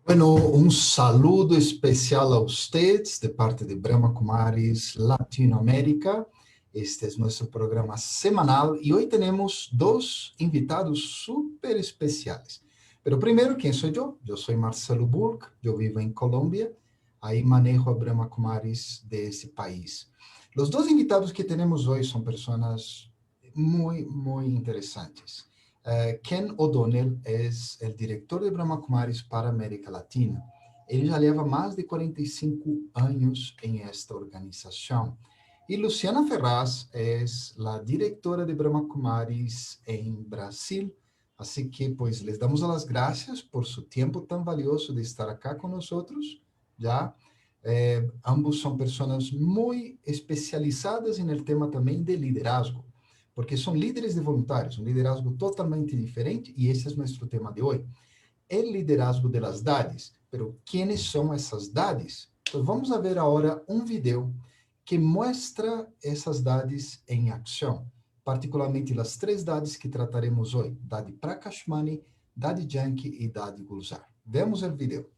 Bueno, un saludo especial a ustedes de parte de Brahma Kumaris Latinoamérica. Este es nuestro programa semanal y hoy tenemos dos invitados súper especiales. Pero primero, ¿quién soy yo? Yo soy Marcelo Burk, yo vivo en Colombia, ahí manejo a Brahma Kumaris de ese país. Los dos invitados que tenemos hoy son personas muy interesantes. Ken O'Donnell é o diretor de Brahma Kumaris para a América Latina. Ele já leva mais de 45 anos em esta organização. E Luciana Ferraz é a diretora de Brahma Kumaris em Brasil. Assim que, pues, les damos as graças por seu tempo tão valioso de estar aqui com nós. Já, ambos são pessoas muito especializadas no tema também de liderazgo, porque são líderes de voluntários, um liderazgo totalmente diferente, e esse é nosso tema de hoje. El liderazgo de las DADs, pero ¿quiénes são essas DADs? Então vamos a ver agora um vídeo que mostra essas DADs em ação, particularmente as três DADs que trataremos hoje, Dadi Prakashmani, Dadi Janki e Dadi Gulzar. Vemos o vídeo.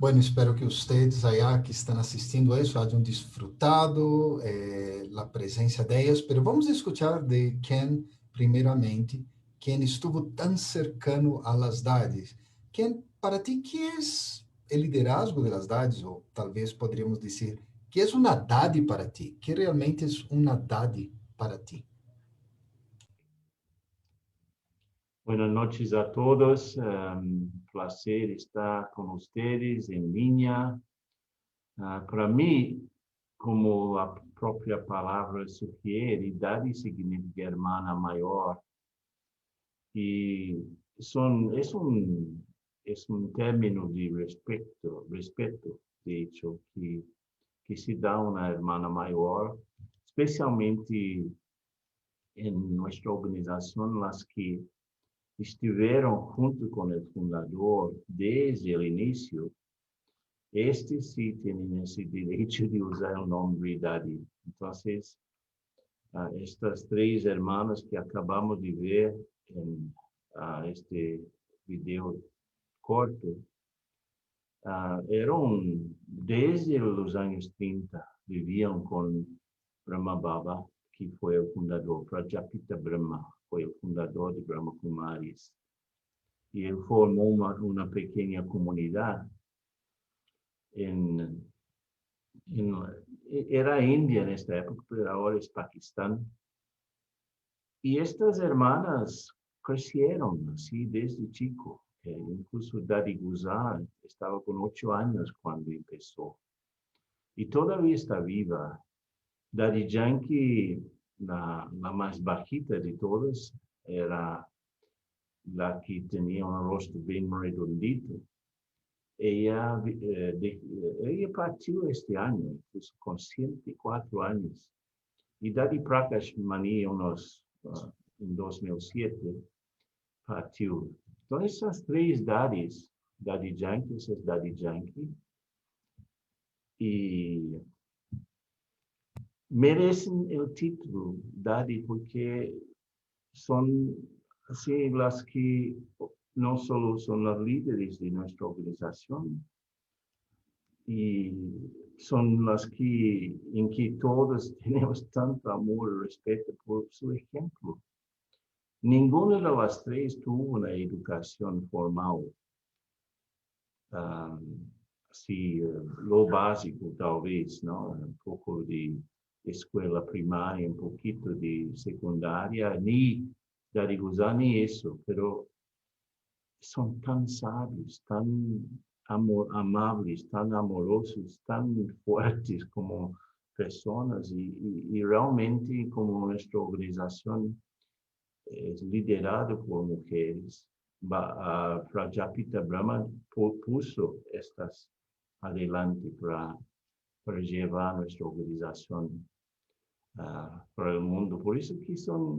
Bueno, espero que vocês aí que estão assistindo a isso hajam desfrutado a presença delas, mas vamos escutar de Ken, primeiramente, quem estuvo tão cercano a las dades. Ken, para ti, que é o liderazgo de las dades? Ou talvez poderíamos dizer, que é uma dade para ti? Que realmente é uma dade para ti? Buenas noches a todos. Placer estar con ustedes en línea. Para mí, como la propia palabra sugiere, Daddy significa hermana mayor. Y es un término de respeto, de hecho, que se da a una hermana mayor, especialmente en nuestra organización, las que estuvieron junto con el fundador desde el inicio. Sí tienen ese derecho de usar el nombre Daddy. Entonces, estas tres hermanas que acabamos de ver en este video corto, eran desde los años 30, vivían con Brahma Baba, que fue el fundador. Prajapita Brahma fue el fundador de Brahma Kumaris. Y él formó una pequeña comunidad era India en esta época, pero ahora es Pakistán. Y estas hermanas crecieron así desde chico. Incluso Daddy Guzar estaba con 8 años cuando empezó. Y todavía está viva. Daddy Yankee, la más bajita de todas, era la que tenía un rostro bien redondito. Ella partió este año, incluso con 104 años. Y Daddy Prakash Mani, en 2007, partió. Entonces, esas tres Daddys, Daddy Yankee, ese es Daddy Yankee, y merecen el título Daddy porque son así las que no solo son las líderes de nuestra organización, y son las en que todos tenemos tanto amor y respeto por su ejemplo. Ninguna de las tres tuvo una educación formal, así lo básico tal vez, ¿no? Un poco de escuela primaria, un poquito de secundaria, ni Daddy Guzar ni eso, pero son tan sabios, tan amables, tan amorosos, tan fuertes como personas y realmente como nuestra organización es liderada por mujeres. Prajapita Brahma puso estas adelante para llevar nuestra organización para el mundo. Por eso que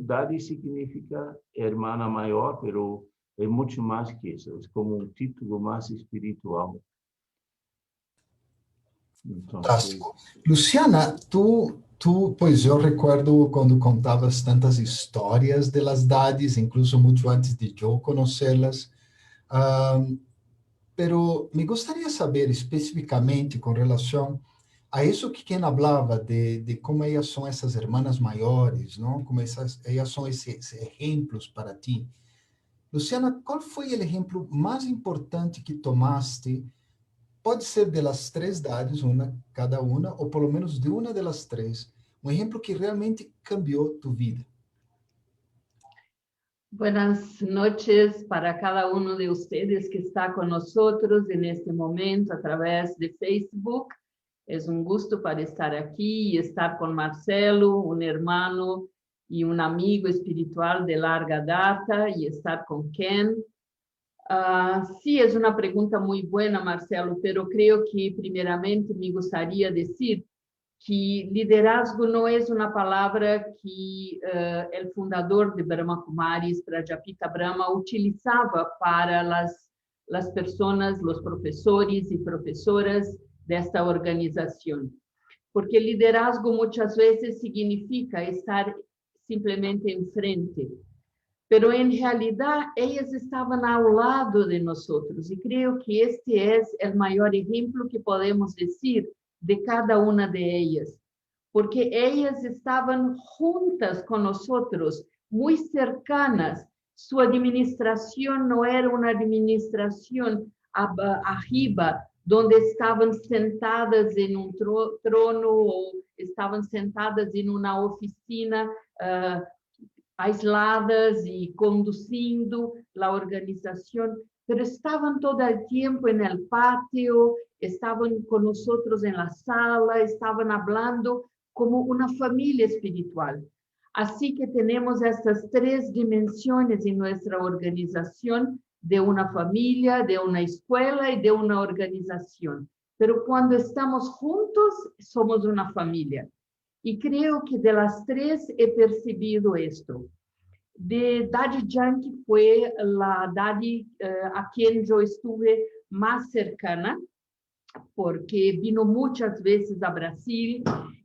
Daddy significa hermana mayor, pero es mucho más que eso, es como un título más espiritual. Fantástico. Luciana, pois eu recuerdo quando contavas tantas histórias de las Daddies, incluso muito antes de eu conhecê-las. Pero me gostaria de saber especificamente com relação a isso que quem falava de como elas são essas hermanas maiores, não? Como elas são esses exemplos para ti. Luciana, qual foi o exemplo mais importante que tomaste? Pode ser de las três Daddies, cada uma, ou pelo menos de uma delas três. Um exemplo que realmente cambiou tu vida. Buenas noches para cada uno de ustedes que está con nosotros en este momento a través de Facebook. Es un gusto para estar aquí y estar con Marcelo, un hermano y un amigo espiritual de larga data, y estar con Ken. Sí, es una pregunta muy buena, Marcelo, pero creo que primeramente me gustaría decir que liderazgo no es una palabra que el fundador de Brahma Kumaris, Prajapita Brahma, utilizaba para las personas, los profesores y profesoras de esta organización. Porque liderazgo muchas veces significa estar simplemente enfrente, pero en realidad ellas estaban al lado de nosotros y creo que este es el mayor ejemplo que podemos decir de cada una de ellas, porque ellas estaban juntas con nosotros, muy cercanas. Su administración no era una administración arriba, donde estaban sentadas en un trono o estaban sentadas en una oficina aisladas y conduciendo la organización, pero estaban todo el tiempo en el patio, estaban con nosotros en la sala, estaban hablando como una familia espiritual. Así que tenemos estas tres dimensiones en nuestra organización, de una familia, de una escuela y de una organización. Pero cuando estamos juntos, somos una familia. Y creo que de las tres he percibido esto. De Daddy Yankee fue la Daddy a quien yo estuve más cercana, porque vino muchas veces a Brasil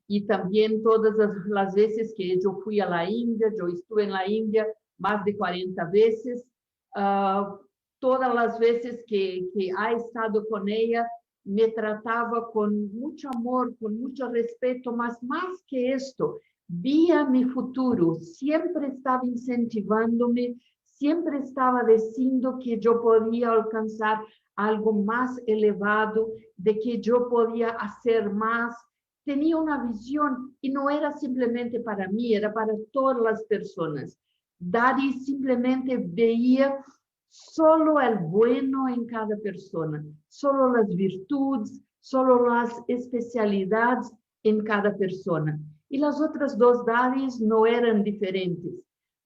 y también todas las veces que yo fui a la India, yo estuve en la India más de 40 veces. Todas las veces que ha estado con ella, me trataba con mucho amor, con mucho respeto, más que esto, vía mi futuro, siempre estaba incentivándome, siempre estaba diciendo que yo podía alcanzar algo más elevado, de que yo podía hacer más. Tenía una visión y no era simplemente para mí, era para todas las personas. Daddy simplemente veía solo el bueno en cada persona, solo las virtudes, solo las especialidades en cada persona. Y las otras dos Daddies no eran diferentes,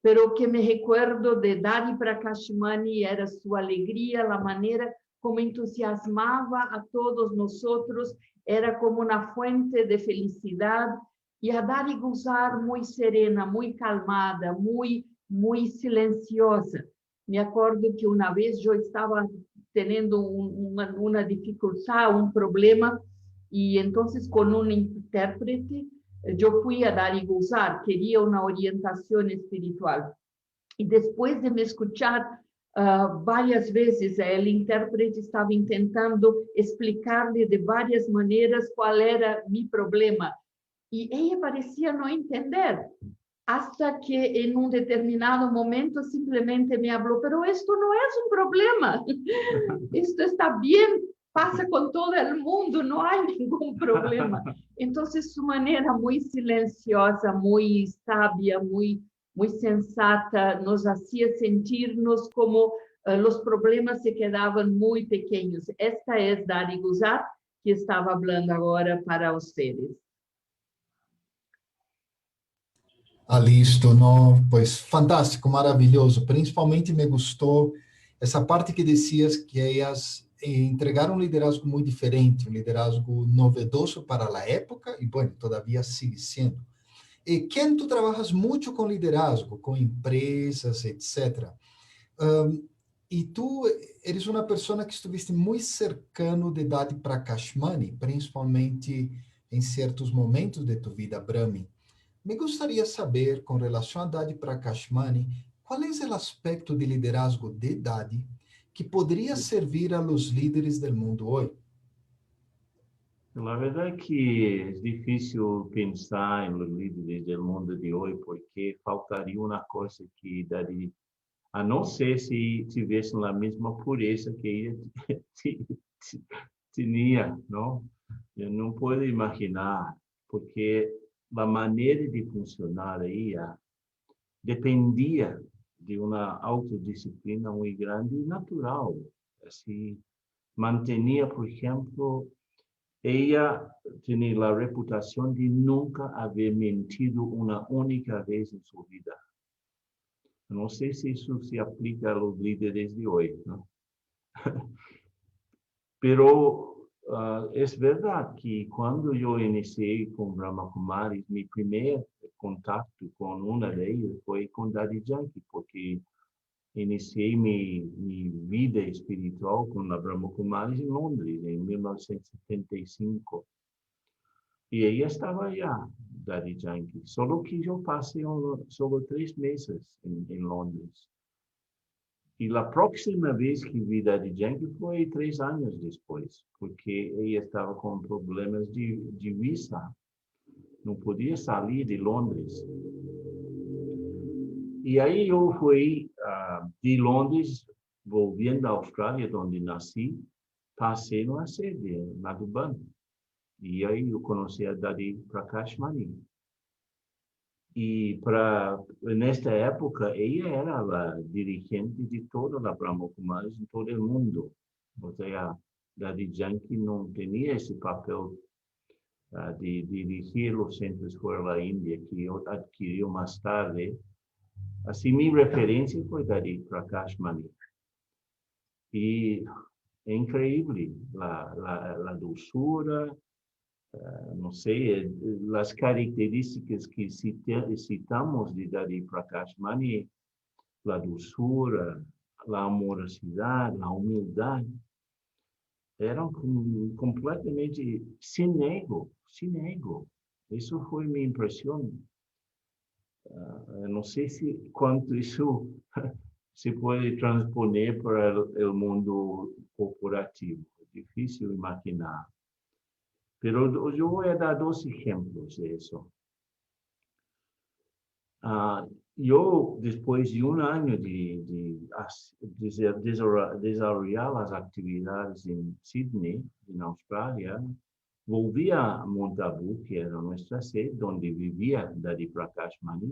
pero que me recuerdo de Daddy Prakashmani era su alegría, la manera como entusiasmaba a todos nosotros, era como una fuente de felicidad. Y a Daddy Guzar muy serena, muy calmada, muy silenciosa. Me acuerdo que una vez yo estaba teniendo una dificultad, un problema, y entonces con un intérprete yo fui a Daddy Guzar, quería una orientación espiritual. Y después de me escuchar varias veces, el intérprete estaba intentando explicarle de varias maneras cuál era mi problema. Y ella parecía no entender, hasta que en un determinado momento simplemente me habló, pero esto no es un problema, esto está bien, pasa con todo el mundo, no hay ningún problema. Entonces su manera muy silenciosa, muy sabia, muy sensata, nos hacía sentirnos como los problemas se quedaban muy pequeños. Esta es Daddy Guzar, que estaba hablando ahora para ustedes. Listo, não, pues fantástico, maravilhoso. Principalmente me gostou essa parte que dizias que elas entregaram um liderazgo muito diferente, um liderazgo novedoso para a época e, bueno, todavia sigue sendo. E Ken, tu trabalhas muito com liderazgo, com empresas, etc. E tu eres uma pessoa que estuviste muito cercano de Daddy Prakashmani, principalmente em certos momentos de tu vida, Brahmin. Me gostaria de saber, com relação a Daddy Prakashmani, qual é o aspecto de liderazgo de Daddy que poderia servir a los líderes do mundo hoje? La verdad que es difícil pensar en los líderes del mundo de hoy porque faltaría una cosa que daría, a no ser si tuviesen la misma pureza que ella tenía, ¿no? Yo no puedo imaginar, porque la manera de funcionar ella dependía de una autodisciplina muy grande y natural. Así, mantenía, por ejemplo, ella tiene la reputación de nunca haber mentido una única vez en su vida. No sé si eso se aplica a los líderes de hoy, ¿no? Pero es verdad que cuando yo inicié con Brahma Kumaris, mi primer contacto con una de ellas fue con Daddy Yankee, porque inicié mi vida espiritual con la Brahma Kumaris en Londres en 1975. Y ella estaba allá Daddy Yankee. Solo que yo pasé solo 3 meses en Londres. Y la próxima vez que vi Daddy Yankee fue 3 años después, porque ella estaba con problemas de visa. No podía salir de Londres. Y ahí yo fui de Londres, volviendo a Australia, donde nací, pasé en la sede, en Madhuban. Y ahí yo conocí a Daddy Prakash Mani. Y en esta época, ella era la dirigente de toda la Brahma Kumaris en todo el mundo. O sea, Daddy Yankee no tenía ese papel de dirigir los centros fuera de la India, que yo adquirió más tarde. Así mi referencia fue Daddy Prakash Mani. Y es increíble la dulzura, no sé, las características que citamos de Daddy Prakash Mani, la dulzura, la amorosidad, la humildad, eran completamente sin ego, sin ego. Eso fue mi impresión. No sé cuánto eso se puede transponer para el mundo corporativo. Es difícil imaginar. Pero yo voy a dar 2 ejemplos de eso. Yo, después de un año de desarrollar las actividades en Sydney, en Australia, volví a Montagu, que era nuestra sede, donde vivía Daddy Prakash Mani.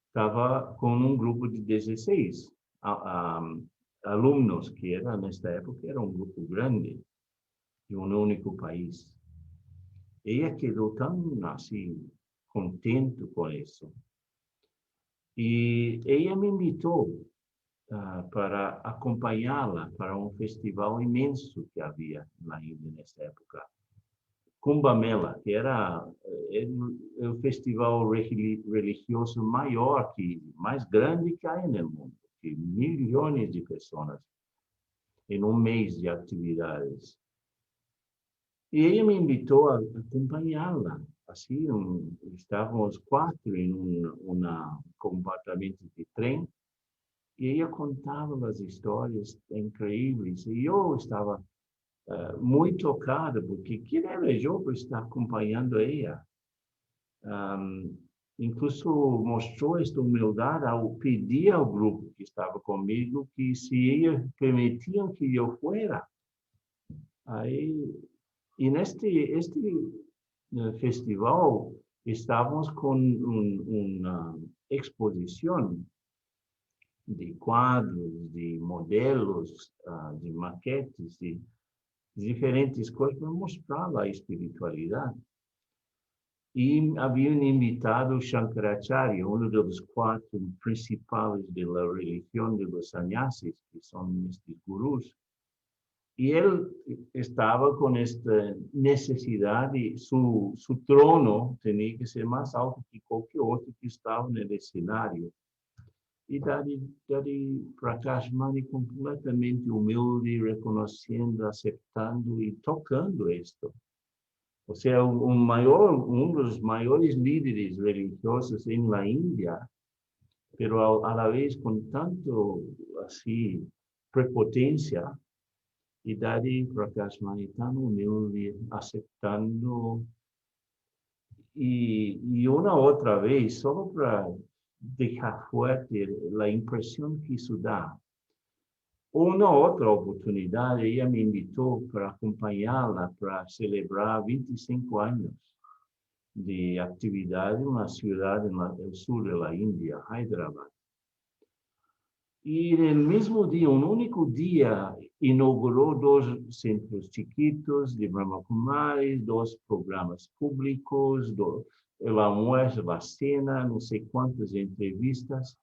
Estaba con un grupo de 16 alumnos, que era en esta época, era un grupo grande, de un único país. Ella quedó tan así, contento con eso. Y ella me invitó para acompañarla para un festival inmenso que había en la India en esta época. Kumbh Mela, que era el festival religioso mayor, más grande que hay en el mundo, que millones de personas en un mes de actividades. Y ella me invitó a acompañarla. Así, estábamos 4 en un compartimento de tren y ella contaba las historias increíbles. Y yo estaba muy tocado, porque ¿quién era yo para estar acompañando a ella? Incluso mostró esta humildad al pedir al grupo que estaba conmigo que si ellos permitían que yo fuera. Ahí, en este festival estábamos con una exposición de cuadros, de modelos, de maquetes, de diferentes cosas para mostrar la espiritualidad. Y habían invitado Shankaracharya, uno de los 4 principales de la religión de los sannyasis, que son estos gurús. Y él estaba con esta necesidad de su trono tenía que ser más alto que cualquier otro que estaba en el escenario. Y Daddy Prakash Mani completamente humilde, reconociendo, aceptando y tocando esto. O sea, uno de los mayores líderes religiosos en la India, pero a la vez con tanto así prepotencia. Y Daddy Prakash Mani tan humilde, aceptando. Y una otra vez, solo para dejar fuerte la impresión que eso da. Una otra oportunidad, ella me invitó para acompañarla para celebrar 25 años de actividad en una ciudad en el sur de la India, Hyderabad. Y en el mismo día, un único día, inauguró 2 centros chiquitos de Brahma Kumaris, 2 programas públicos, el almuerzo, la cena, no sé cuántas entrevistas,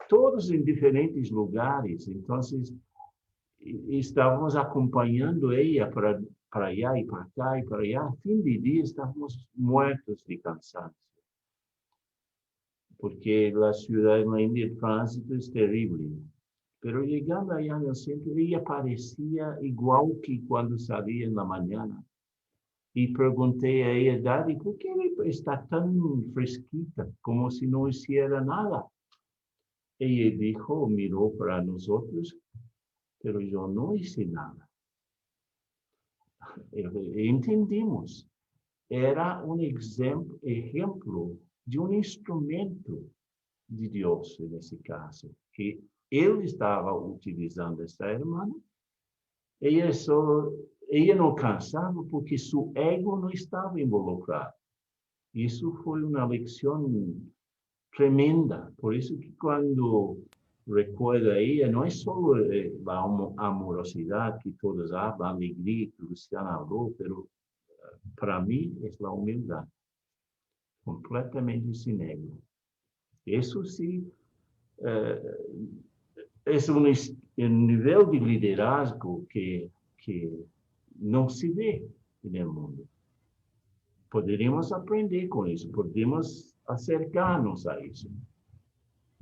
todos en diferentes lugares. Entonces, estábamos acompañando a ella para allá y para acá y para allá. A fin de día estábamos muertos de cansancio. Porque la ciudad en la India, el tránsito es terrible. Pero llegando allá en el centro, ella parecía igual que cuando salía en la mañana. E perguntei a ella, Daddy, ¿por qué está tan fresquita? Como si no hiciera nada. Ella dijo, miró para nosotros, pero yo no hice nada. Entendimos. Era un ejemplo de un instrumento de Dios en ese caso, que él estaba utilizando esta hermana. Ella no cansaba porque su ego no estaba involucrado. Eso fue una lección tremenda. Por eso que cuando recuerdo a ella, no es solo la amorosidad que todos hablan, alegría que Luciana habló, pero para mí es la humildad, completamente sin ego. Eso sí, es un nivel de liderazgo que no se ve en el mundo. Podríamos aprender con eso, podríamos acercarnos a eso.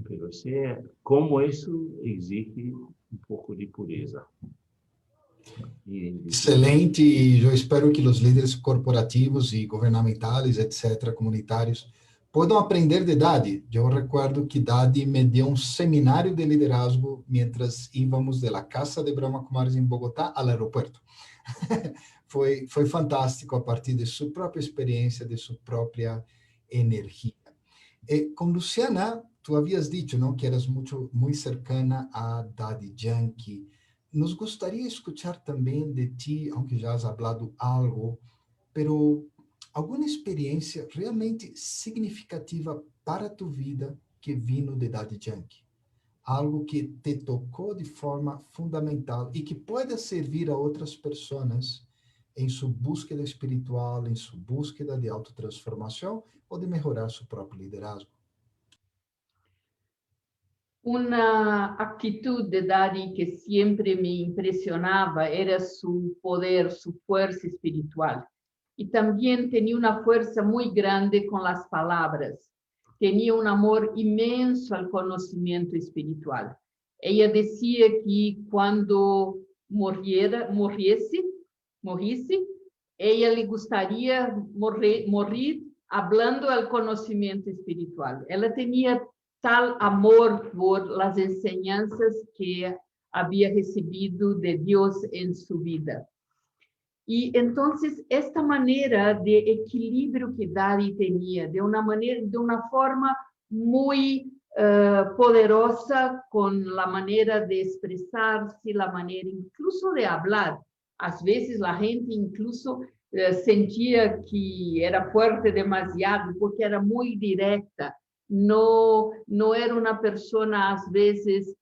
Pero como eso exige un poco de pureza. Excelente, e eu espero que os líderes corporativos e governamentais, etc., comunitários, possam aprender de Dadi. Eu recuerdo que Dadi me deu um seminário de liderazgo mientras íbamos de la casa de Brahma Kumaris em Bogotá ao aeroporto. foi fantástico a partir de sua própria experiência, de sua própria energia. Com Luciana, tu havias dicho, não, que eras muito cercana a Daddy Yankee. Nos gustaría escuchar también de ti, aunque ya has hablado algo, pero alguna experiencia realmente significativa para tu vida que vino de Daddy Yankee. Algo que te tocó de forma fundamental y que pueda servir a otras personas en su búsqueda espiritual, en su búsqueda de autotransformación o de mejorar su propio liderazgo. Una actitud de Daddy que siempre me impresionaba era su poder, su fuerza espiritual. Y también tenía una fuerza muy grande con las palabras. Tenía un amor inmenso al conocimiento espiritual. Ella decía que cuando morrisse, ella le gustaría morir hablando al conocimiento espiritual. Ella tenía tal amor por las enseñanzas que había recibido de Dios en su vida. Y entonces esta manera de equilibrio que Daddy tenía, de una forma muy poderosa, con la manera de expresarse, la manera incluso de hablar. A veces la gente incluso sentía que era fuerte demasiado porque era muy directa. No era una persona, a veces,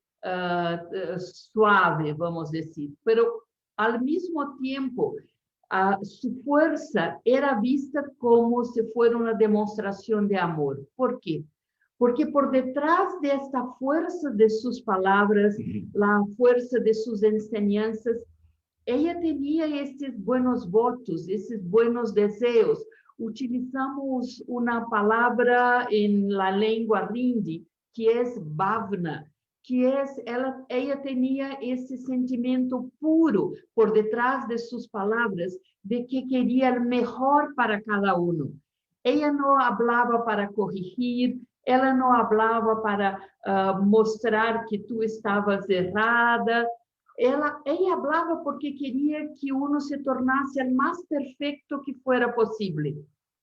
suave, vamos a decir, pero al mismo tiempo, su fuerza era vista como si fuera una demostración de amor. ¿Por qué? Porque por detrás de esta fuerza de sus palabras, la fuerza de sus enseñanzas, ella tenía estos buenos votos, esos buenos deseos. Utilizamos una palabra en la lengua hindi, que es bhavna, que es, ella tenía ese sentimiento puro por detrás de sus palabras, de que quería el mejor para cada uno. Ella no hablaba para corregir, ella no hablaba para mostrar que tú estabas errada. Ella hablaba porque quería que uno se tornase el más perfecto que fuera posible.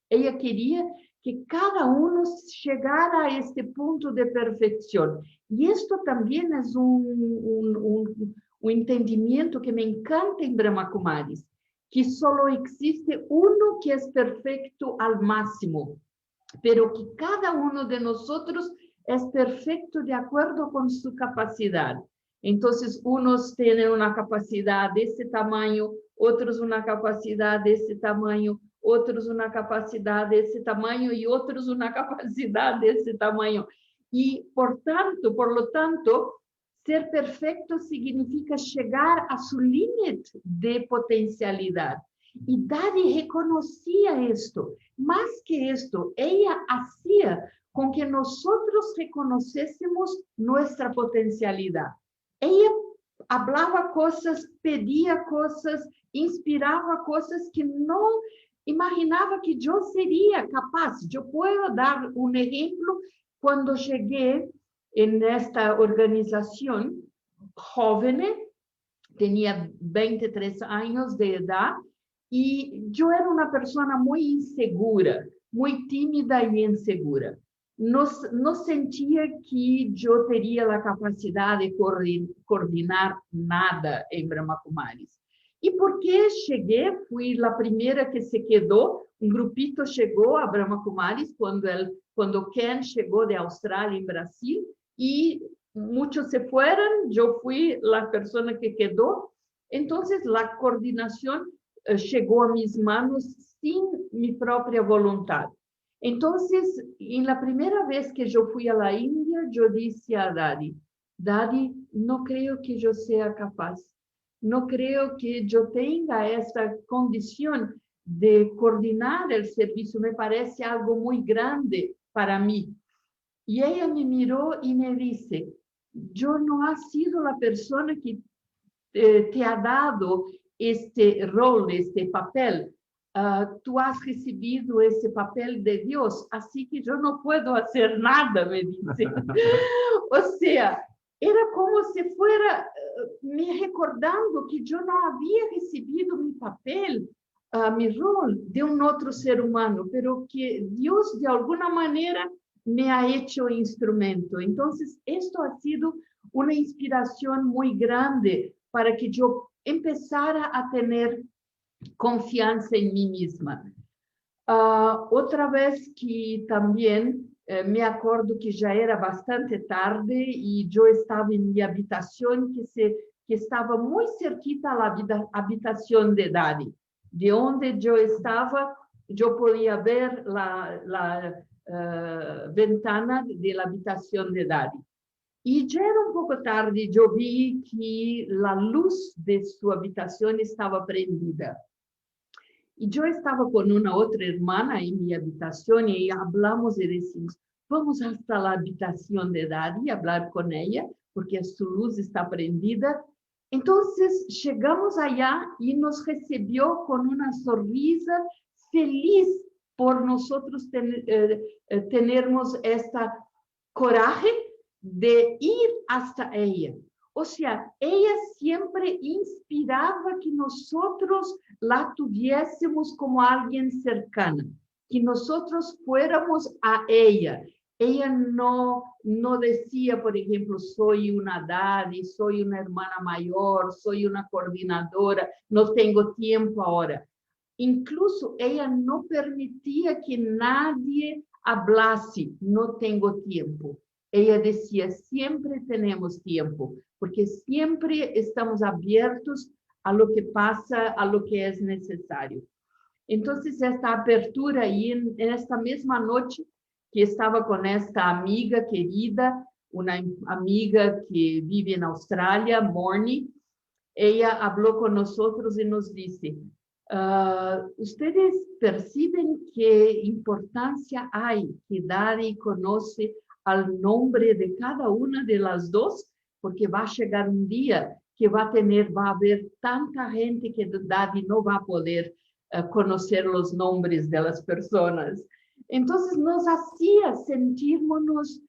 Ella quería que cada uno llegara a este punto de perfección. Y esto también es un entendimiento que me encanta en Brahma Kumaris, que solo existe uno que es perfecto al máximo, pero que cada uno de nosotros es perfecto de acuerdo con su capacidad. Entonces, unos tienen una capacidad de este tamaño, otros una capacidad de este tamaño, otros una capacidad de ese tamaño y otros una capacidad de ese tamaño. Y por lo tanto, ser perfecto significa llegar a su límite de potencialidad. Y Daddy reconocía esto. Más que esto, ella hacía con que nosotros reconociésemos nuestra potencialidad. Ella hablaba cosas, pedía cosas, inspiraba cosas que no imaginava que eu seria capaz. Eu posso dar um exemplo quando cheguei nesta organização, jovem, tinha 23 anos de idade, e eu era uma pessoa muito insegura, muito tímida e insegura. Não sentia que eu teria a capacidade de coordenar nada em Brahma Kumaris. E porque cheguei, fui a primeira que se quedou, um grupito chegou a Brahma Kumaris quando Ken chegou de Austrália em Brasil, e muitos se foram, eu fui a pessoa que quedou. Então, a coordenação chegou a minhas mãos sem minha própria vontade. Então, na primeira vez que eu fui à Índia, eu disse a Dadi, Dadi, não creio que eu seja capaz. Não creio que eu tenha essa condição de coordenar o serviço. Me parece algo muito grande para mim. E ela me mirou e me disse, eu não ha sido a pessoa que te ha dado este rol, este papel. Tú has recibido esse papel de Deus, assim que eu não posso fazer nada, me disse. Ou seja, era como se fuera me recordando que eu não havia recebido meu papel, meu rol de outro ser humano, pero que Deus, de alguma maneira, me ha hecho instrumento. Então, isto ha sido uma inspiração muito grande para que eu empezara a ter confiança em mim mesma. Outra vez que também me acordo que já era bastante tarde e eu estava em minha habitação que estava muito cerquita da habitação de Dadi. De onde eu estava, eu podia ver a ventana da habitação de Dadi. E já era pouco tarde, eu vi que a luz de sua habitação estava prendida. E eu estava com uma outra irmã em minha habitação e falamos e dissemos, vamos até a habitação de Dadi e falar com ela, porque a sua luz está prendida. Então, chegamos allá e nos recebeu com uma sorrisa feliz por nós termos esta coragem de ir hasta ella. O sea, ella siempre inspiraba que nosotros la tuviésemos como alguien cercana, que nosotros fuéramos a ella. Ella no decía, por ejemplo, soy una Dadi, soy una hermana mayor, soy una coordinadora, no tengo tiempo ahora. Incluso ella no permitía que nadie hablase, no tengo tiempo. Ella decía, siempre tenemos tiempo, porque siempre estamos abiertos a lo que pasa, a lo que es necesario. Entonces, esta apertura, y en esta misma noche que estaba con esta amiga querida, una amiga que vive en Australia, Morny, ella habló con nosotros y nos dice, ¿ustedes perciben qué importancia hay que Dadi conoce al nombre de cada una de las dos? Porque va a llegar un día que va a haber tanta gente que Dadi no va a poder conocer los nombres de las personas. Entonces nos hacía sentirnos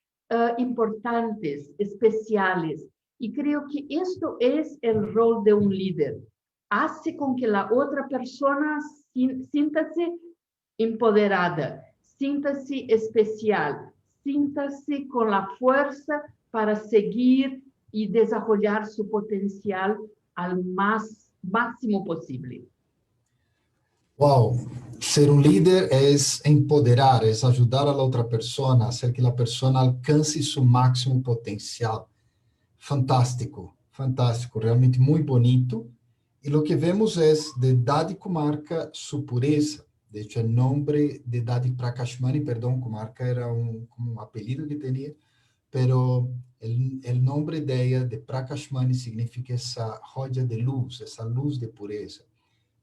importantes, especiales. Y creo que esto es el rol de un líder. Hace con que la otra persona siéntase empoderada, siéntase especial, siéntase con la fuerza para seguir y desarrollar su potencial al máximo posible. Wow, ser un líder es empoderar, es ayudar a la otra persona, hacer que la persona alcance su máximo potencial. Fantástico, fantástico, realmente muy bonito. Y lo que vemos es de Dadi Kumarka su pureza. De hecho, el nombre de Dadi Prakashmani, perdón, Kumarka era un apellido que tenía, pero el nombre de ella, de Prakashmani, significa esa joya de luz, esa luz de pureza.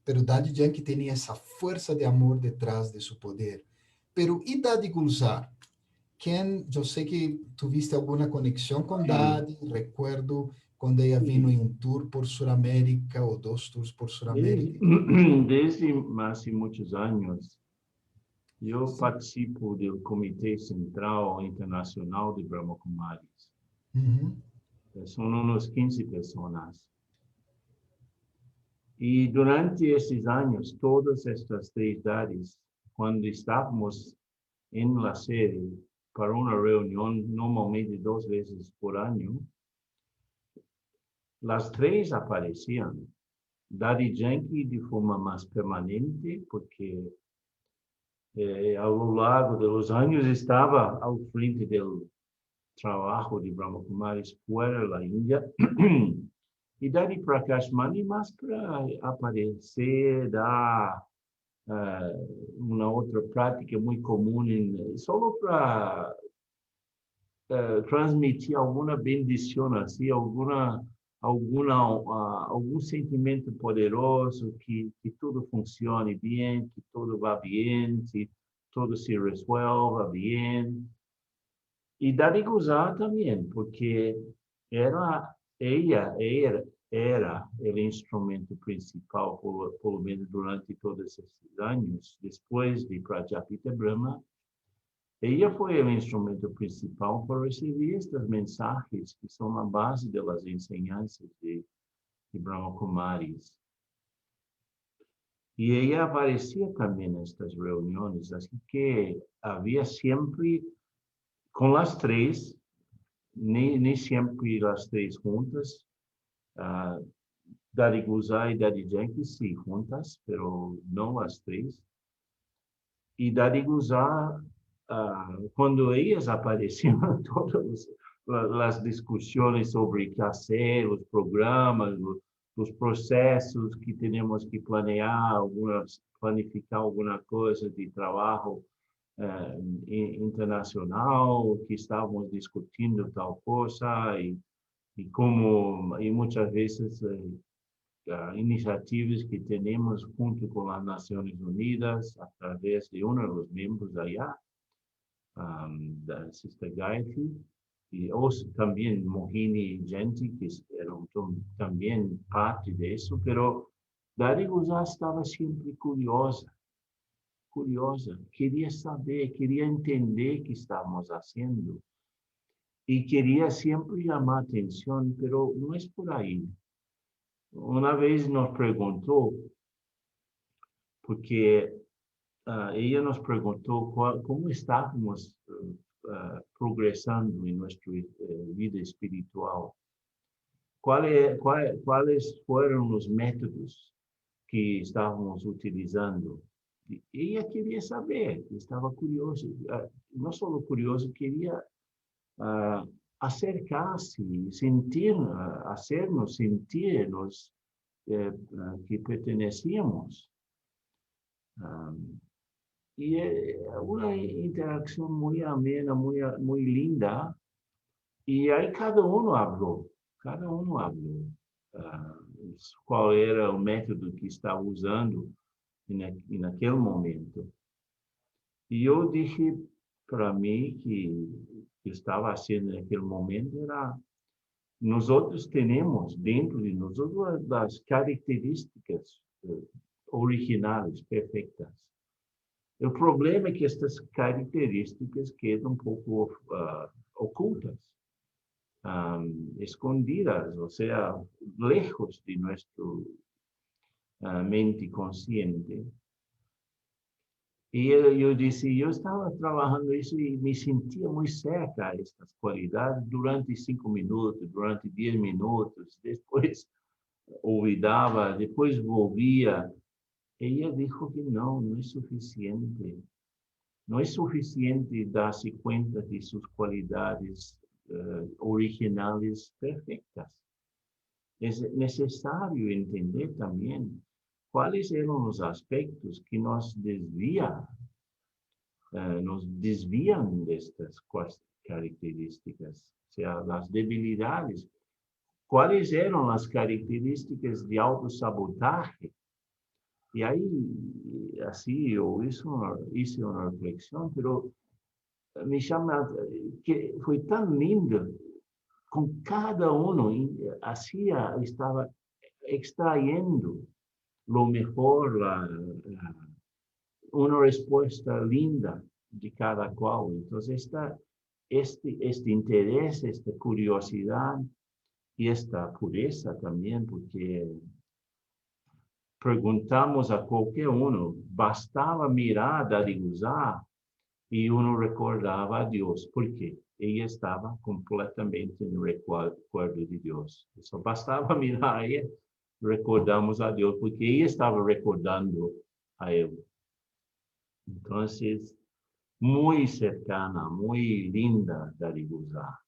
Pero Dadi Janki tenía esa fuerza de amor detrás de su poder. Pero ¿y Dadi Gulzar? Ken, yo sé que tuviste alguna conexión con Dadi, recuerdo quando ela Sim. vino em tour por Sudamérica, ou 2 tours por Sudamérica? Desde hace muchos años, yo Sim. participo del Comité Central Internacional de Brahma Kumaris. Uhum. Son unos 15 personas. Y durante estos años, todas estas 3 edades, cuando estábamos en la sede para una reunión, normalmente 2 veces por año, las 3 aparecían. Daddy Yankee de forma más permanente, porque a lo largo de los años estaba al frente del trabajo de Brahma Kumaris fuera de la India. Y Daddy Prakash Mani más para aparecer, dar una otra práctica muy común, solo para transmitir alguma bendição, assim, algum sentimento poderoso, que tudo funcione bem, que tudo vá bem, que tudo se resolva bem. E dar de gozar também, porque ela era o instrumento principal, pelo menos durante todos esses anos, depois de Prajapita Brahma. Ella foi o instrumento principal para receber estas mensagens que são a base das enseñanças de Brahma Kumaris. E ella aparecia também nestas reuniões, assim que havia sempre, com as 3, nem sempre as 3 juntas, Daddy Guza e Daddy Yankee sim juntas, pero não as 3. E Daddy Guza, quando elas apareciam, todas as discussões sobre o que fazer, os programas, os processos que temos que planificar alguma coisa de trabalho internacional, que estávamos discutindo tal coisa, e muitas vezes iniciativas que temos junto com as Nações Unidas, através de dos membros allá, da Sister Gayatri, e também Mohini e Genti, que eram também parte disso, pero Daddy Guza estava sempre curiosa, queria saber, queria entender o que estávamos fazendo, e queria sempre chamar atenção, pero não é por aí. Uma vez nos perguntou, porque ella nos preguntó cómo estábamos progresando en nuestra vida espiritual. ¿Cuáles fueron los métodos que estábamos utilizando? Y ella quería saber, estaba curiosa, no solo curiosa, quería acercarse, hacernos sentirnos que pertenecíamos. Y una interacción muy amena, muy linda, y ahí cada uno habló cuál era el método que estaba usando en aquel momento. Y yo dije para mí que estaba haciendo en aquel momento era, nosotros tenemos dentro de nosotros las características originales, perfectas. O problema é que estas características quedam um pouco ocultas, escondidas, ou seja, lejos de nossa mente consciente. E eu disse, eu estava trabalhando isso e me sentia muito cerca a estas qualidades durante 5 minutos, durante 10 minutos, depois olvidava, depois volvia. Ella dijo que no es suficiente. No es suficiente darse cuenta de sus cualidades originales perfectas. Es necesario entender también cuáles eran los aspectos que nos desvían de estas características, o sea, las debilidades. ¿Cuáles eran las características de autosabotaje? Y ahí, así, yo hice una reflexión, pero me llama que fue tan lindo con cada uno estaba extrayendo lo mejor, una respuesta linda de cada cual. Entonces, este interés, esta curiosidad y esta pureza también, porque preguntamos a cualquier uno, bastaba mirar a Dariguzá y uno recordaba a Dios. ¿Por qué? Ella estaba completamente en recuerdo de Dios. Eso bastaba mirar a ella, recordamos a Dios, porque ella estaba recordando a Él. Entonces, muy cercana, muy linda Dariguzá.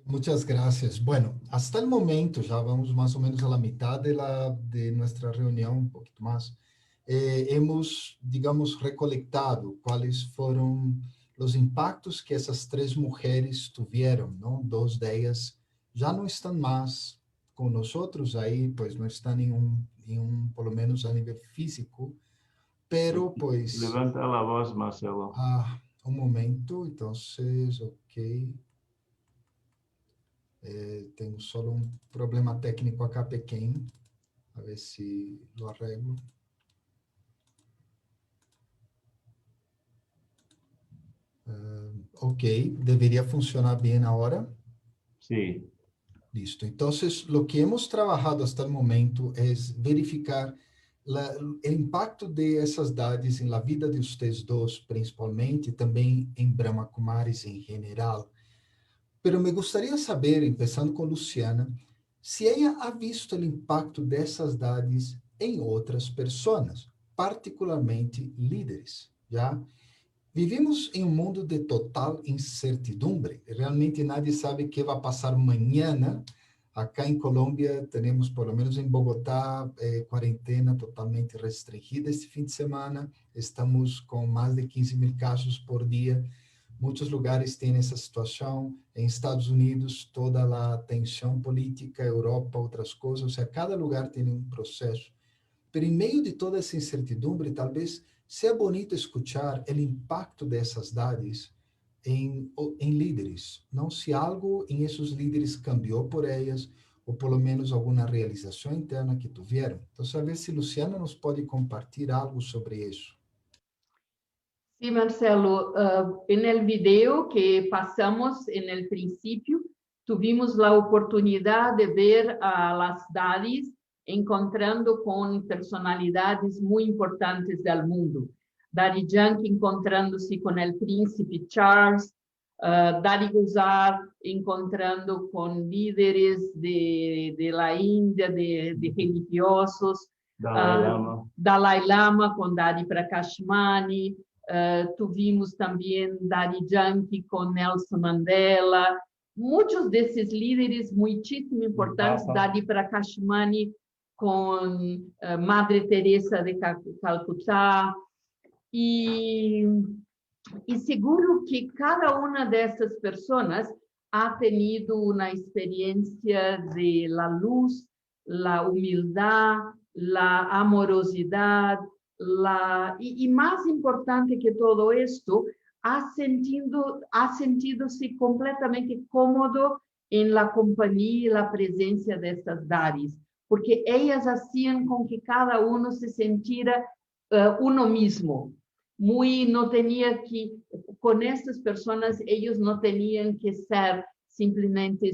Muchas gracias. Bueno, hasta el momento, ya vamos más o menos a la mitad de nuestra reunión, un poquito más. Hemos, digamos, recolectado cuáles fueron los impactos que esas tres mujeres tuvieron, ¿no? Dos de ellas ya no están más con nosotros ahí, pues no están por lo menos a nivel físico, pero pues... Levanta la voz, Marcelo. Un momento, entonces, ok. Tenho só um problema técnico acá pequeno, a ver se lo arreglo. Ok, deveria funcionar bem agora. Sí. Listo. Entonces, lo que hemos trabajado hasta el momento es verificar el impacto de essas dados en la vida de ustedes dos, principalmente, e também em Brahma Kumaris em geral. Pero me gostaria saber, começando com Luciana, se ela ha visto o impacto dessas dados em outras pessoas, particularmente líderes, já? Vivimos em um mundo de total incertidumbre. Realmente nadie sabe o que vai passar amanhã. Acá em Colômbia, temos, por lo menos em Bogotá, quarentena totalmente restringida este fim de semana. Estamos com mais de 15.000 casos por dia. Muitos lugares têm essa situação. Em Estados Unidos, toda a tensão política, Europa, outras coisas. Ou seja, cada lugar tem um processo. Pero em meio de toda essa incertidumbre, talvez seja bonito escuchar o impacto dessas dados em líderes. Não se algo em esses líderes cambiou por elas, ou pelo menos alguma realização interna que tiveram. Então, a ver se Luciana nos pode compartilhar algo sobre isso. Sí, Marcelo, en el video que pasamos en el principio, tuvimos la oportunidad de ver a las Dadis encontrando con personalidades muy importantes del mundo. Daddy Yankee encontrándose con el príncipe Charles, Daddy Guzar encontrando con líderes de la India, de religiosos, Dalai Lama con Daddy Prakashmani, tuvimos também Daddy Yankee com Nelson Mandela, muitos desses líderes muitíssimo importantes, Daddy Prakashmani com Madre Teresa de Calcutá, e seguro que cada uma dessas pessoas ha tenido uma experiência de la luz, la humildad, la amorosidad, y más importante que todo esto, ha sentido-se completamente cómodo en la compañía y la presencia de estas Dadis, porque ellas hacían con que cada uno se sintiera uno mismo. No tenía que, con estas personas, ellos no tenían que ser simplemente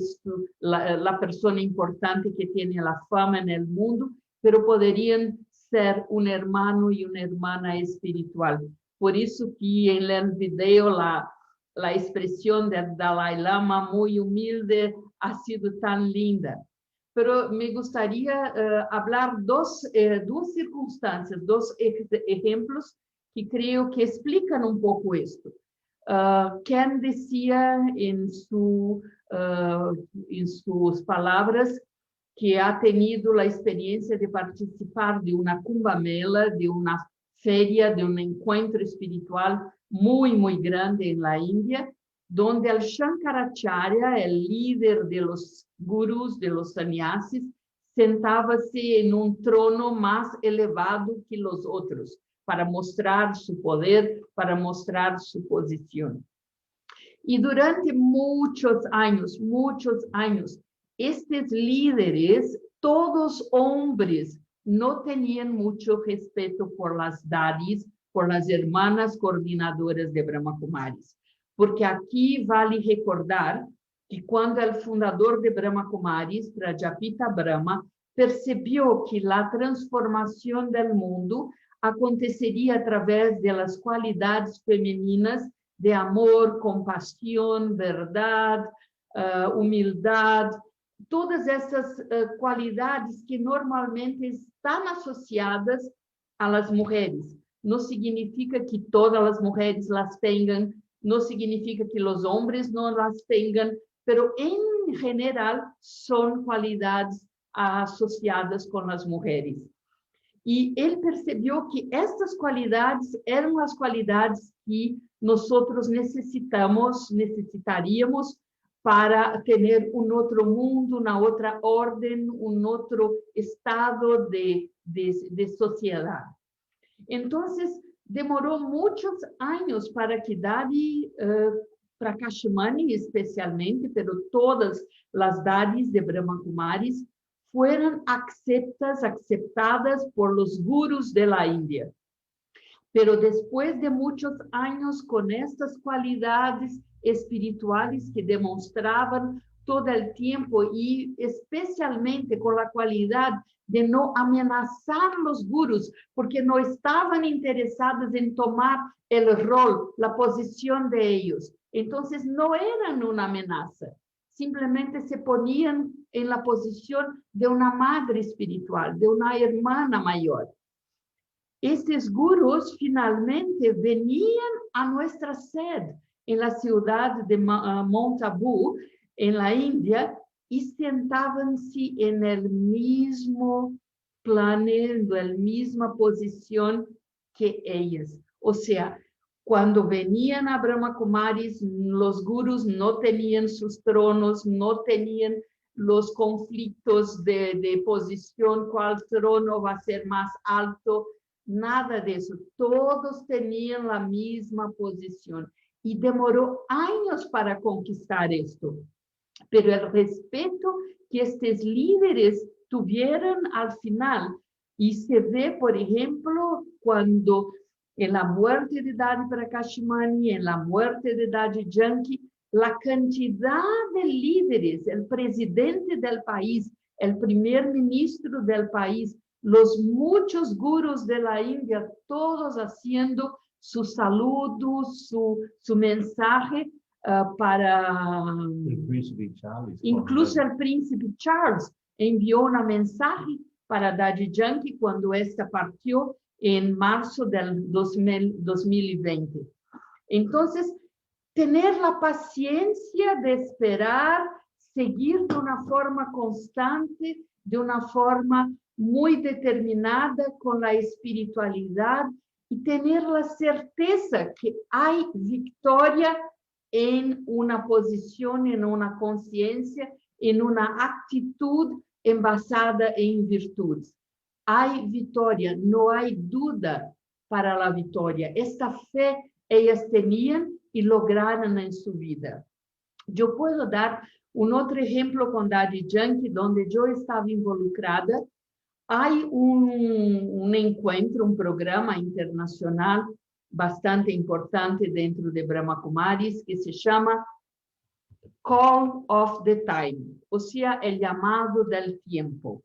la persona importante que tiene la fama en el mundo, pero podrían ser un hermano y una hermana espiritual. Por eso que en el video la expresión del Dalai Lama muy humilde ha sido tan linda. Pero me gustaría hablar dos circunstancias, dos ejemplos que creo que explican un poco esto. Ken decía en sus palabras que ha tenido la experiencia de participar de una Kumbh Mela, de una feria, de un encuentro espiritual muy, muy grande en la India, donde el Shankaracharya, el líder de los gurús, de los sannyasis, sentábase en un trono más elevado que los otros, para mostrar su poder, para mostrar su posición. Y durante muchos años, estos líderes, todos hombres, no tenían mucho respeto por las dadis, por las hermanas coordinadoras de Brahma Kumaris. Porque aquí vale recordar que cuando el fundador de Brahma Kumaris, Prajapita Brahma, percibió que la transformación del mundo acontecería a través de las cualidades femeninas de amor, compasión, verdad, humildad, todas essas qualidades que normalmente estão associadas a las mulheres. Não significa que todas as mulheres las tenham, não significa que os homens não las tenham, pero em geral são qualidades associadas com as mulheres. E ele percebeu que estas qualidades eram as qualidades que nós necessitaríamos para ter outro mundo, uma outra ordem, outro estado de sociedade. Então, demorou muitos anos para que Dadi Prakashmani, especialmente, pero todas as Dadis de Brahma Kumaris, fueron aceptadas por los gurus de la India. Pero después de muchos años con estas cualidades espirituales que demostraban todo el tiempo y especialmente con la cualidad de no amenazar los gurus, porque no estaban interesados en tomar el rol, la posición de ellos. Entonces no eran una amenaza. Simplemente se ponían en la posición de una madre espiritual, de una hermana mayor. Estos gurús finalmente venían a nuestra sede en la ciudad de Mount Abu, en la India, y sentábanse en el mismo plano, en la misma posición que ellas. O sea, cuando venían a Brahma Kumaris, los gurús no tenían sus tronos, no tenían los conflictos de posición, cuál trono va a ser más alto, nada de eso. Todos tenían la misma posición y demoró años para conquistar esto. Pero el respeto que estos líderes tuvieron al final, y se ve, por ejemplo, cuando en la muerte de Dadi Prakashmani, en la muerte de Dadi Janki, la cantidad de líderes, el presidente del país, el primer ministro del país, los muchos gurús de la India, todos haciendo su saludo, su mensaje para... El príncipe Charles. Incluso el príncipe Charles envió un mensaje para Dadi Janki cuando ésta partió en marzo del 2020. Entonces, tener la paciencia de esperar, seguir de una forma constante, de una forma muy determinada con la espiritualidad y tener la certeza que hay victoria en una posición, en una conciencia, en una actitud basada en virtudes. Hay victoria, no hay duda para la victoria. Esta fe ellas tenían y lograron en su vida. Yo puedo dar un otro ejemplo con Dadi Janki, donde yo estaba involucrada. Hay un encuentro, un programa internacional bastante importante dentro de Brahma Kumaris que se llama Call of the Time, o sea, el llamado del tiempo.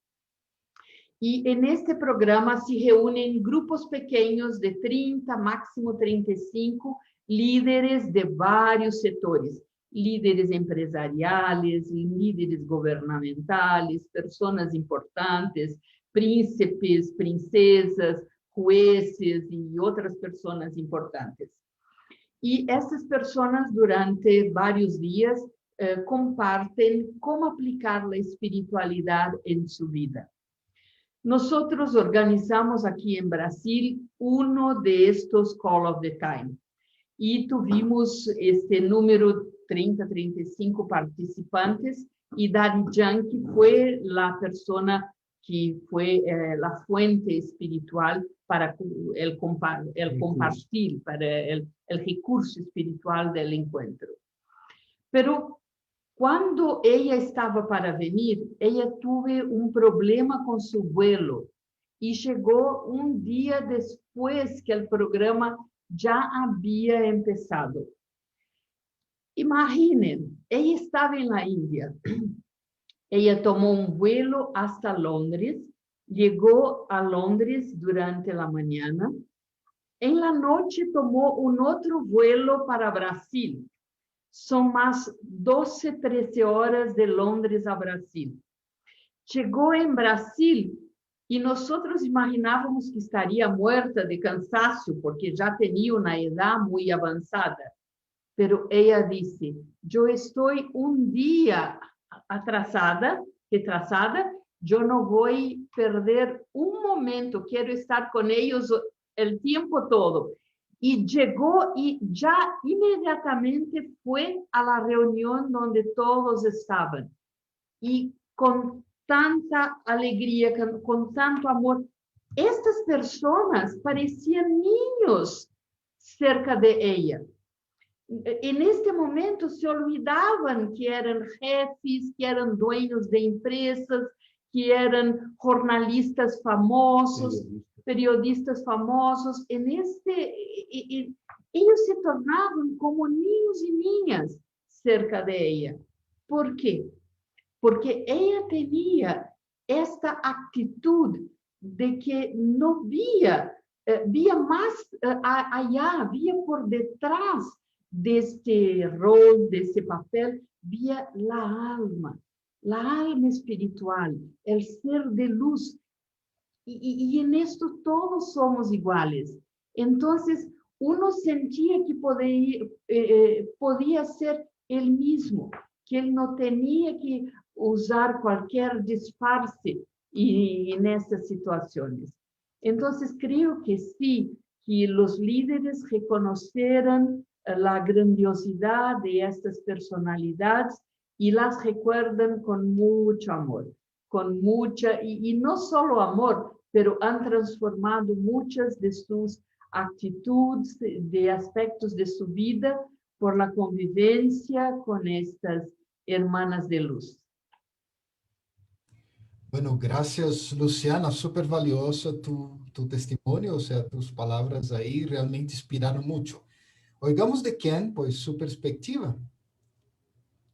Y en este programa se reúnen grupos pequeños de 30, máximo 35 líderes de varios sectores, líderes empresariales, líderes gubernamentales, personas importantes, príncipes, princesas, jueces y otras personas importantes. Y estas personas durante varios días comparten cómo aplicar la espiritualidad en su vida. Nosotros organizamos aquí en Brasil uno de estos Call of the Time y tuvimos este número 30-35 participantes y Dadi Janki fue la persona que fue la fuente espiritual para el compartir, para el recurso espiritual del encuentro. Pero quando ela estava para vir, ela teve um problema com seu vuelo e chegou um dia depois que o programa já havia começado. Imaginem, ela estava na Índia. Ela tomou um vuelo hasta Londres, chegou a Londres durante a manhã. Em la noite tomou um outro vuelo para Brasil. São mais 12, 13 horas de Londres a Brasil. Chegou em Brasil e nós imaginávamos que estaria morta de cansaço, porque já tinha uma idade muito avançada. Pero ela disse, eu estou um dia retrasada, eu não vou perder um momento, quero estar com eles o tempo todo. E chegou e já imediatamente foi a la reunião onde todos estavam. E com tanta alegria, com tanto amor, estas pessoas pareciam ninhos cerca de ela. E neste momento se olvidavam que eram jefes, que eram dueños de empresas, que eram jornalistas famosos, periodistas famosos. Eles se tornavam como ninhos e ninhas cerca de ela. Por quê? Porque ela tinha esta atitude de que não via mais allá, via por detrás deste rol, desse papel, via a alma espiritual, o ser de luz. E nisto todos somos iguais. Então, uno sentia que podia ser ele mesmo, que ele não tinha que usar qualquer disfarce nessas situações. Então, creio que sim, que os líderes reconheceram a grandiosidade de estas personalidades e las recuerdan com muito amor, com muita, e não só amor, pero han transformado muitas de suas atitudes, de aspectos de sua vida, por la convivência com estas hermanas de luz. Bueno, gracias, Luciana, súper valiosa tu testimonio, o sea, tus palabras ahí realmente inspiraron mucho. Oigamos de Ken, pues, su perspectiva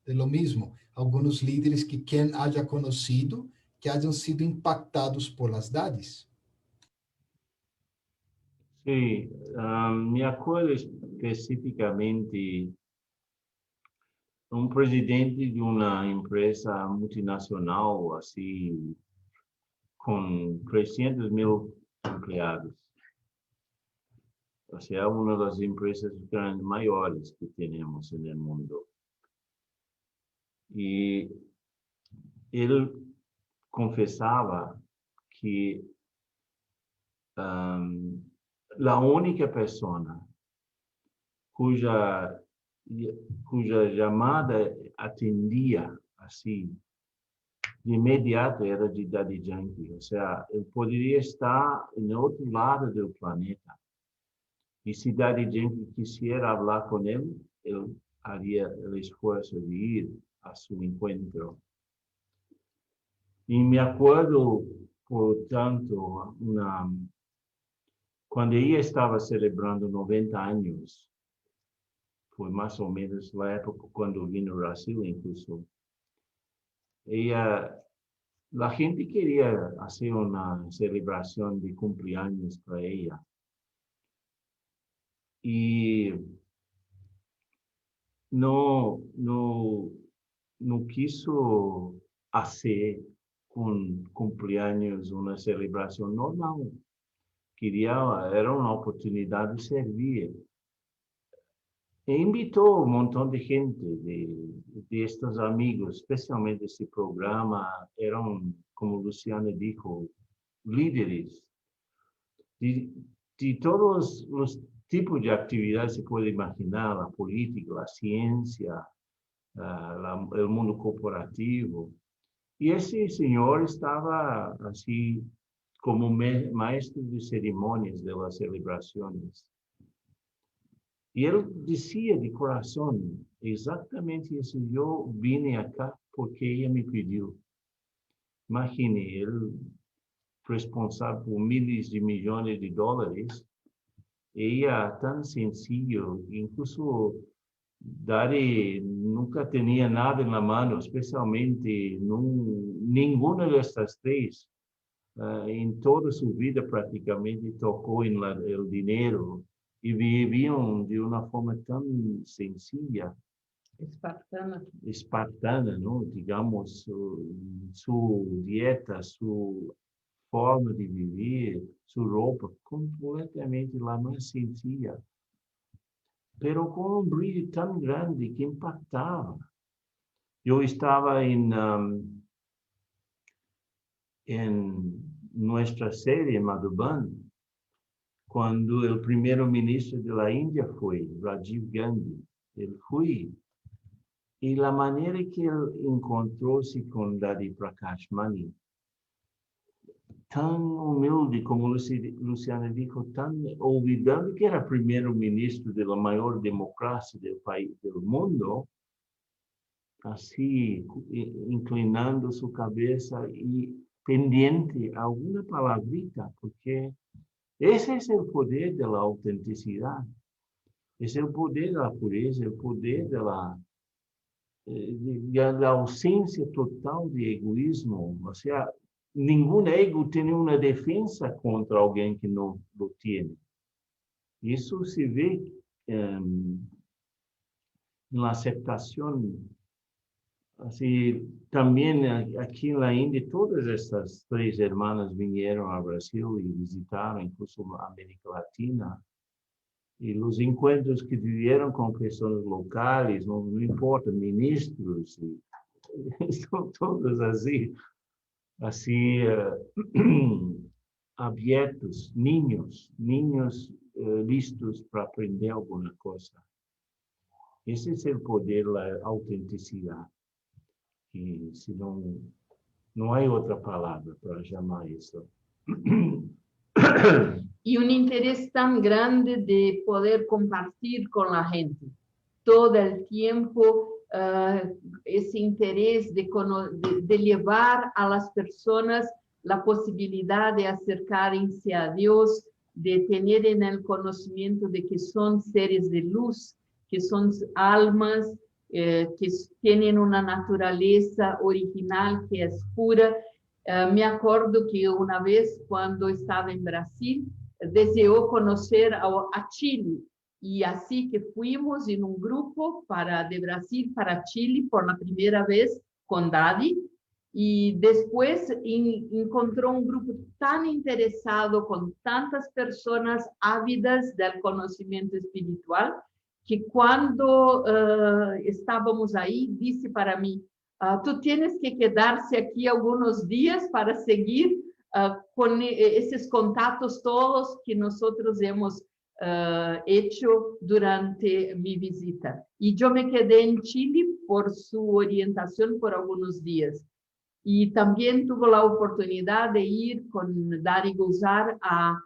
de lo mismo. Algunos líderes que Ken haya conocido, que hayan sido impactados por las DADs. Sí, me acuerdo específicamente un presidente de una empresa multinacional, así, con 300.000 empleados. O sea, una de las empresas grandes, mayores que tenemos en el mundo. Y él confesaba que la única persona cuya llamada atendía así de inmediato era de Daddy Yankee. O sea, él podría estar en el otro lado del planeta. Y si Daddy Yankee quisiera hablar con él haría el esfuerzo de ir a su encuentro. Y me acuerdo, por tanto, cuando ella estaba celebrando 90 años, fue más o menos la época cuando vino a Brasil incluso, la gente quería hacer una celebración de cumpleaños para ella. Y no quiso hacer con cumpleaños una celebración normal. Era una oportunidad de servir. E invitó un montón de gente, de estos amigos, especialmente este programa, eran, como Luciana dijo, líderes de todos los tipos de actividades se puede imaginar, la política, la ciencia, el mundo corporativo. Y ese señor estaba así como maestro de ceremonias de las celebraciones. E ele dizia de coração exatamente isso. Eu vim acá porque ela me pediu. Imagine, ele responsável por milhares de milhões de dólares, e é tão sencillo, incluso Dari nunca tinha nada na mão, especialmente nenhuma dessas três, em toda sua vida praticamente tocou em el dinheiro e viviam de uma forma tão sencilla, espartana, não? Digamos, sua dieta, sua forma de viver, sua roupa, completamente la mais sencilla, pero com um brilho tão grande que impactava. Eu estava em nossa sede em Madhuban, quando o primeiro-ministro da Índia foi, Rajiv Gandhi. Ele foi. E a maneira que ele encontrou-se com Dadi Prakash Mani, tão humilde, como Luciana disse, tão olvidando que era primeiro-ministro da maior democracia do país, do mundo, assim, inclinando sua cabeça e pendiente a alguma palavrita, porque esse é o poder da autenticidade, esse é o poder da pureza, é o poder da ausência total de egoísmo. Ou seja, nenhum ego tem uma defesa contra alguém que não o tem. Isso se vê na aceitação. Assim, também aqui na Índia, todas essas três irmãs vieram ao Brasil e visitaram, incluso a América Latina. E os encontros que tiveram com pessoas locais, não importa, ministros, são todos assim abertos, ninhos listos para aprender alguma coisa. Esse é o poder da autenticidade. E se não há outra palavra para chamar isso. Y un interés tan grande de poder compartir con la gente. Todo el tiempo ese interés de llevar a las personas la posibilidad de acercarse a Dios, de tener en el conocimiento de que son seres de luz, que son almas, que tienen una naturaleza original que es pura. Me acuerdo que una vez cuando estaba en Brasil, deseó conocer a Chile, y así que fuimos en un grupo de Brasil para Chile por la primera vez con Dadi, y después encontró un grupo tan interesado, con tantas personas ávidas del conocimiento espiritual, que cuando estábamos ahí, dice para mí, tú tienes que quedarse aquí algunos días para seguir con esos contactos todos que nosotros hemos hecho durante mi visita. Y yo me quedé en Chile por su orientación por algunos días. Y también tuve la oportunidad de ir con Dari Guzar a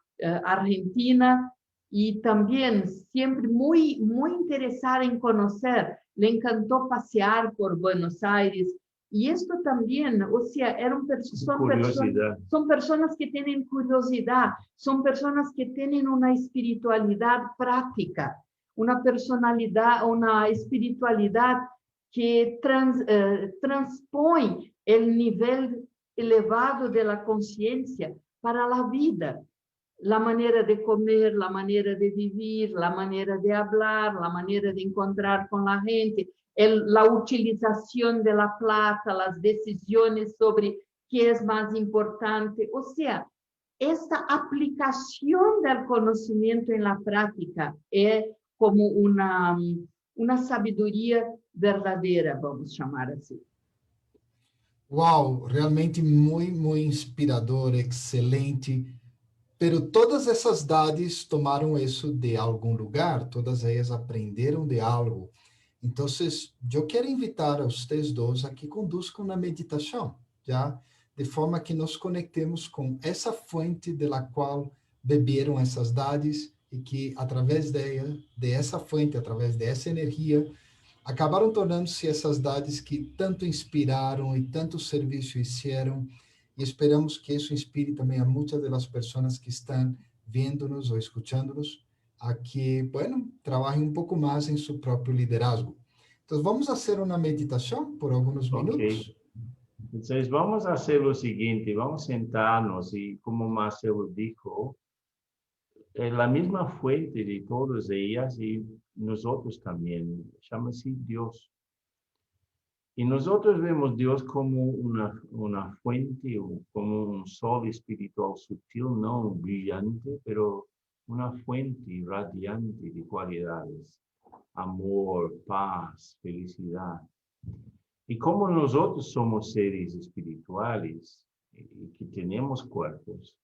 Argentina, y también siempre muy interesada en conocer. Le encantó pasear por Buenos Aires. Y esto también, o sea, son personas que tienen curiosidad, son personas que tienen una espiritualidad práctica, una personalidad, una espiritualidad que transpone el nivel elevado de la conciencia para la vida. La manera de comer, la manera de vivir, la manera de hablar, la manera de encontrar con la gente, la utilización de la plata, las decisiones sobre qué es más importante. O sea, esta aplicación del conocimiento en la práctica es como una sabiduría verdadera, vamos a llamar así. Uau, realmente muito inspirador, excelente. Pero todas essas dades tomaram isso de algum lugar, todas elas aprenderam de algo. Então, eu quero invitar a vocês dois a que conduzcam na meditação, já? De forma que nos conectemos com essa fonte de la qual beberam essas dades e que, através dessa fonte, através dessa energia, acabaram tornando-se essas dades que tanto inspiraram e tanto serviço fizeram, e esperamos que isso inspire também a muitas das pessoas que estão vendo-nos ou escutando-nos a que, bueno, trabalhem um pouco mais em seu próprio liderazgo. Então, vamos fazer uma meditação por alguns minutos. Ok. Entonces vamos a hacer lo siguiente, vamos a sentarnos y como Marcelo dijo, es la misma fuente de todas ellas y nosotros también, llama-se Dios. Y nosotros vemos Dios como una fuente o como un sol espiritual sutil, no brillante, pero una fuente radiante de cualidades, amor, paz, felicidad. Y como nosotros somos seres espirituales y que tenemos cuerpos,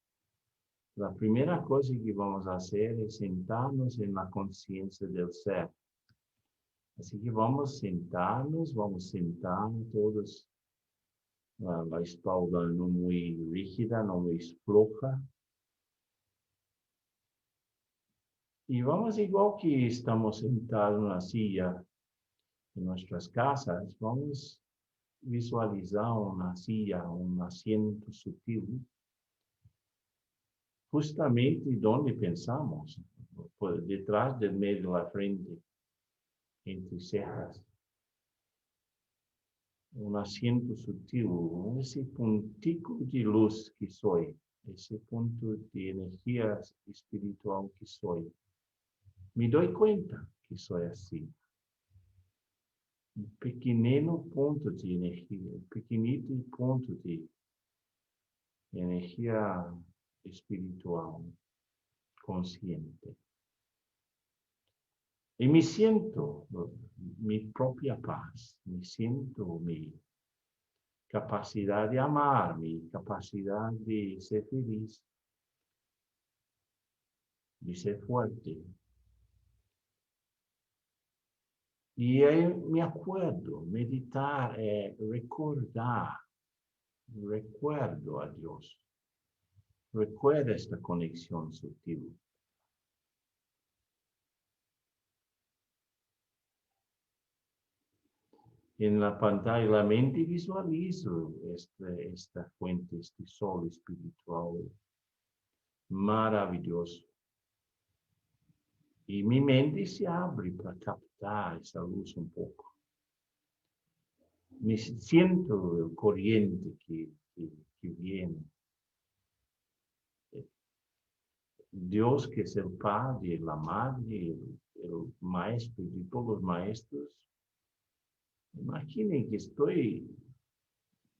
la primera cosa que vamos a hacer es sentarnos en la conciencia del ser. Así que vamos a sentar todos la espalda no muy rígida, no muy floja. Y vamos igual que estamos sentados en una silla en nuestras casas, vamos a visualizar una silla, un asiento sutil, justamente donde pensamos, por detrás del medio de la frente, entre cejas. Un asiento sutil, ese puntico de luz que soy, ese punto de energía espiritual que soy. Me doy cuenta que soy así. Un pequeño punto de energía, un pequeñito punto de energía espiritual consciente. Y me siento mi propia paz, me siento mi capacidad de amar, mi capacidad de ser feliz, de ser fuerte. Y me acuerdo, meditar, recordar, recuerdo a Dios, recuerda esta conexión sutil. En la pantalla la mente visualizo esta fuente, este sol espiritual maravilloso. Y mi mente se abre para captar esa luz un poco. Me siento el corriente que viene. Dios, que es el Padre, la Madre, el Maestro de todos los maestros. Imaginen que estoy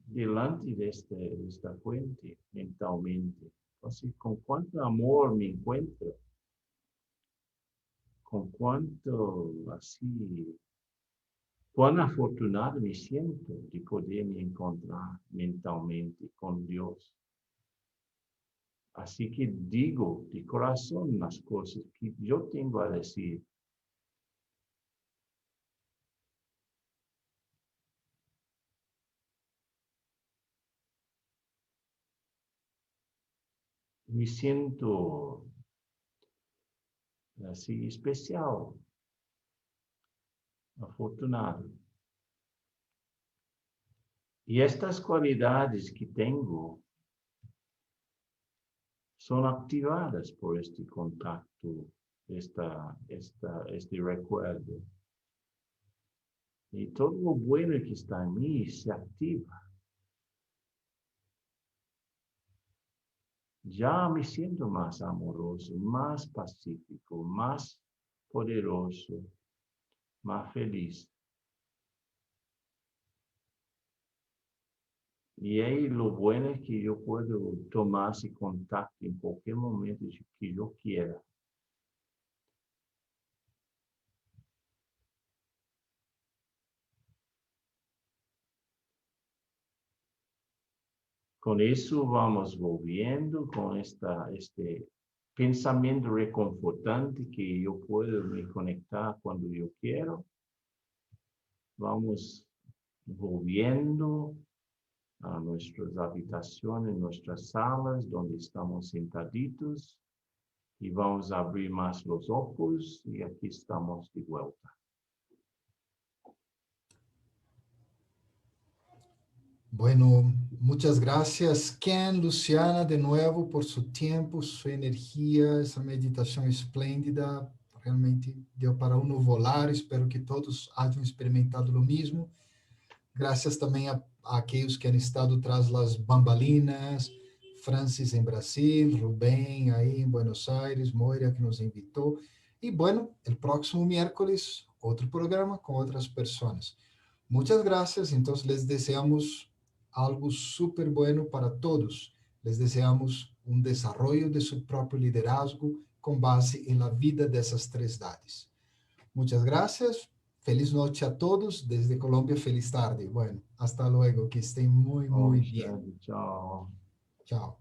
delante de esta fuente mentalmente. Entonces, con cuánto amor me encuentro, con cuánto así, cuán afortunado me siento de poderme encontrar mentalmente con Dios. Así que digo de corazón las cosas que yo tengo a decir. Me siento así especial, afortunado. Y estas cualidades que tengo son activadas por este contacto, este recuerdo. Y todo lo bueno que está en mí se activa. Ya me siento más amoroso, más pacífico, más poderoso, más feliz. Y ahí lo bueno es que yo puedo tomar ese contacto en cualquier momento que yo quiera. Con eso vamos volviendo con este pensamiento reconfortante que yo puedo me conectar cuando yo quiero. Vamos volviendo a nuestras habitaciones, nuestras salas donde estamos sentaditos. y vamos a abrir más los ojos y aquí estamos de vuelta. Bueno, muchas gracias, Ken, Luciana, de nuevo, por su tiempo, su energia, essa meditação esplêndida. Realmente deu para uno volar. Espero que todos hajam experimentado o mesmo. Graças também a aqueles que han estado tras las bambalinas, Francis em Brasil, Rubén aí em Buenos Aires, Moira que nos invitou. E, bueno, el próximo miércoles, outro programa com outras pessoas. Muchas gracias. Entonces, les deseamos algo súper bueno para todos. Les deseamos un desarrollo de su propio liderazgo con base en la vida de esas tres edades. Muchas gracias. Feliz noche a todos. Desde Colombia, feliz tarde. Bueno, hasta luego. Que estén muy, muy bien. Chao. Chao.